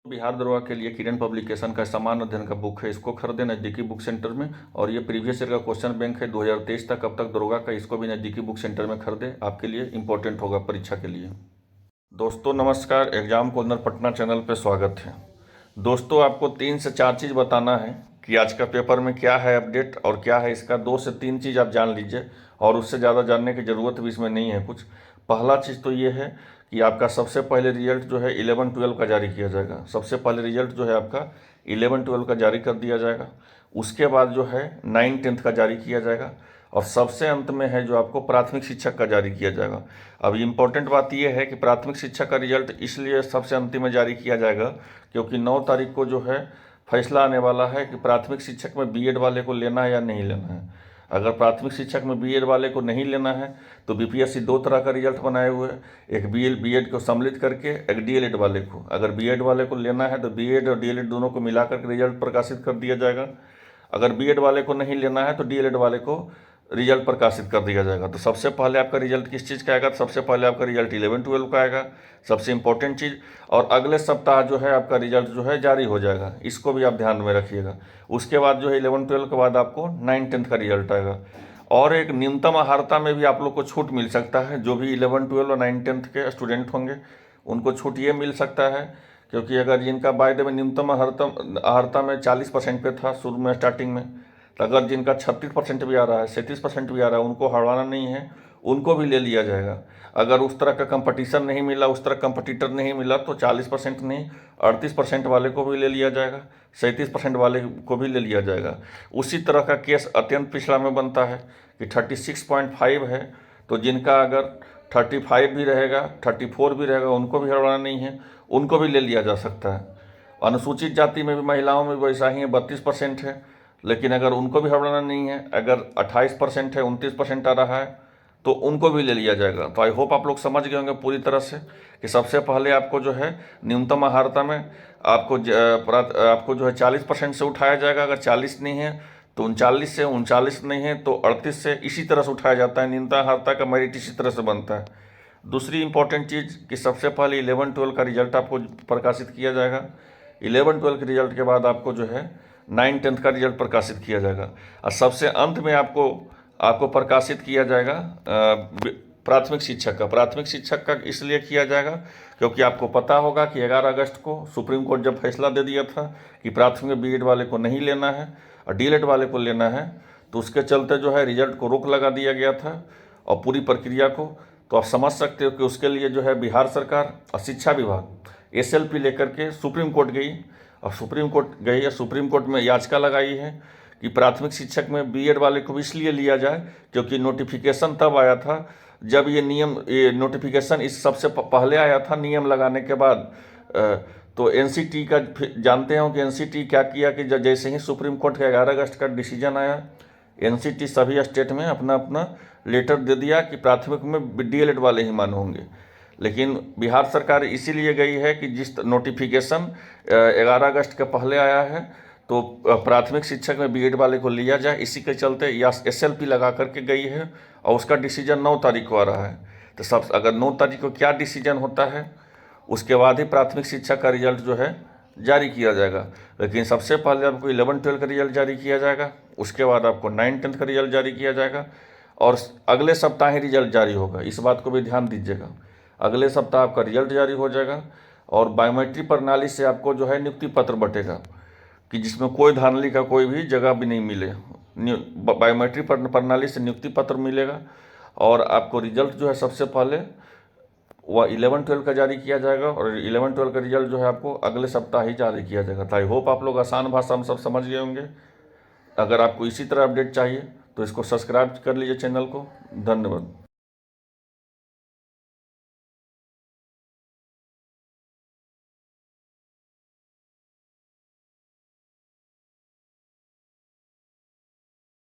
बिहार दरोगा के लिए किरण पब्लिकेशन का सामान्य अध्ययन का बुक है, इसको खरीदे नज़दीकी बुक सेंटर में। और ये प्रीवियस ईयर का क्वेश्चन बैंक है 2023 तक अब तक दरोगा का, इसको भी नज़दीकी बुक सेंटर में खरीदे, आपके लिए इंपॉर्टेंट होगा परीक्षा के लिए। दोस्तों नमस्कार, एग्जाम कॉर्नर पटना चैनल पर स्वागत है। दोस्तों आपको 3 से 4 चीज़ बताना है कि आज का पेपर में क्या है अपडेट और क्या है इसका। 2 से 3 चीज़ आप जान लीजिए और उससे ज़्यादा जानने की ज़रूरत भी इसमें नहीं है कुछ। पहला चीज़ तो ये है कि आपका सबसे पहले रिजल्ट जो है 11-12 का जारी किया जाएगा। सबसे पहले रिजल्ट जो है आपका 11-12 का जारी कर दिया जाएगा। उसके बाद जो है 9-10 का जारी किया जाएगा और सबसे अंत में है जो आपको प्राथमिक शिक्षक का जारी किया जाएगा। अब इम्पोर्टेंट बात यह है कि प्राथमिक शिक्षक का रिजल्ट इसलिए सबसे अंतिम में जारी किया जाएगा क्योंकि 9 तारीख को जो है फैसला आने वाला है कि प्राथमिक शिक्षक में बीएड वाले को लेना है या नहीं लेना है। अगर प्राथमिक शिक्षक में बीएड वाले को नहीं लेना है तो बीपीएससी 2 तरह का रिजल्ट बनाए हुए है, एक बीएड को सम्मिलित करके, एक डीएलएड वाले को। अगर बीएड वाले को लेना है तो बीएड और डीएलएड दोनों को मिलाकर के रिजल्ट प्रकाशित कर दिया जाएगा। अगर बीएड वाले को नहीं लेना है तो डीएलएड वाले को रिजल्ट प्रकाशित कर दिया जाएगा। तो सबसे पहले आपका रिजल्ट किस चीज़ का आएगा? तो सबसे पहले आपका रिजल्ट 11-12 का आएगा, सबसे इंपॉर्टेंट चीज़। और अगले सप्ताह जो है आपका रिजल्ट जो है जारी हो जाएगा, इसको भी आप ध्यान में रखिएगा। उसके बाद जो है 11-12 के बाद आपको 9-10 का रिजल्ट आएगा। और एक न्यूनतम आहारता में भी आप लोग को छूट मिल सकता है। जो भी 11-12 और 9-10 के स्टूडेंट होंगे उनको छूट ये मिल सकता है क्योंकि अगर जिनका बाय द वे न्यूनतम आहारता में 40% पे था शुरू में स्टार्टिंग में, तो अगर जिनका 36% भी आ रहा है, 37% भी आ रहा है, उनको हड़वाना नहीं है, उनको भी ले लिया जाएगा। अगर उस तरह का कंपटीशन नहीं मिला, उस तरह कंपटीटर नहीं मिला तो 40% नहीं 38% वाले को भी ले लिया जाएगा, 37% वाले को भी ले लिया जाएगा। उसी तरह का केस अत्यंत पिछड़ा में बनता है कि 36.5 है तो जिनका अगर 35 भी रहेगा, 34 भी रहेगा, उनको भी हड़वाना नहीं है, उनको भी ले लिया जा सकता है। अनुसूचित जाति में भी महिलाओं में भी वैसा ही है, 32% है, लेकिन अगर उनको भी हड़बड़ाना नहीं है, अगर 28% है, 29% आ रहा है तो उनको भी ले लिया जाएगा। तो आई होप आप लोग समझ गए होंगे पूरी तरह से कि सबसे पहले आपको जो है न्यूनतम आहारता में आपको जो है 40% से उठाया जाएगा। अगर 40 नहीं है तो 39 से, 39 नहीं है तो 38 से, इसी तरह से उठाया जाता है। न्यूनतम आहारता का मेरिट इसी तरह से बनता है। दूसरी इंपॉर्टेंट चीज़ कि सबसे पहले 11-12 का रिजल्ट आपको प्रकाशित किया जाएगा। 11-12 के रिजल्ट के बाद आपको जो है 9-10 का रिजल्ट प्रकाशित किया जाएगा और सबसे अंत में आपको प्रकाशित किया जाएगा प्राथमिक शिक्षक का। प्राथमिक शिक्षक का इसलिए किया जाएगा क्योंकि आपको पता होगा कि 11 अगस्त को सुप्रीम कोर्ट जब फैसला दे दिया था कि प्राथमिक बीएड वाले को नहीं लेना है और डीएलएड वाले को लेना है, तो उसके चलते जो है रिजल्ट को रोक लगा दिया गया था और पूरी प्रक्रिया को। तो आप समझ सकते हो कि उसके लिए जो है बिहार सरकार और शिक्षा विभाग एसएलपी लेकर के सुप्रीम कोर्ट गई और सुप्रीम कोर्ट में याचिका लगाई है कि प्राथमिक शिक्षक में बीएड वाले को भी इसलिए लिया जाए क्योंकि नोटिफिकेशन तब आया था जब ये नोटिफिकेशन इस सबसे पहले आया था नियम लगाने के बाद। तो एनसीटी का जानते हो कि एनसीटी क्या किया कि जैसे ही सुप्रीम कोर्ट का 11 अगस्त का डिसीजन आया, एनसीटी सभी स्टेट में अपना अपना लेटर दे दिया कि प्राथमिक में डीएलएड वाले ही मान्य होंगे। लेकिन बिहार सरकार इसीलिए गई है कि जिस नोटिफिकेशन 11 अगस्त के पहले आया है तो प्राथमिक शिक्षक में बीएड वाले को लिया जाए, इसी के चलते या एसएलपी लगा करके गई है और उसका डिसीजन 9 तारीख को आ रहा है। तो अगर 9 तारीख को क्या डिसीजन होता है उसके बाद ही प्राथमिक शिक्षक का रिजल्ट जो है जारी किया जाएगा। लेकिन सबसे पहले आपको 11-12 का रिजल्ट जारी किया जाएगा, उसके बाद आपको 9-10 का रिजल्ट जारी किया जाएगा और अगले सप्ताह ही रिजल्ट जारी होगा। इस बात को भी ध्यान दीजिएगा, अगले सप्ताह आपका रिजल्ट जारी हो जाएगा और बायोमेट्रिक प्रणाली से आपको जो है नियुक्ति पत्र बटेगा कि जिसमें कोई धांधली का कोई भी जगह भी नहीं मिले। बायोमेट्रिक प्रणाली से नियुक्ति पत्र मिलेगा और आपको रिजल्ट जो है सबसे पहले वह 11-12 का जारी किया जाएगा और 11-12 का रिजल्ट जो है आपको अगले सप्ताह ही जारी किया जाएगा। तो आई होप आप लोग आसान भाषा में सब समझ गए होंगे। अगर आपको इसी तरह अपडेट चाहिए तो इसको सब्सक्राइब कर लीजिए चैनल को। धन्यवाद।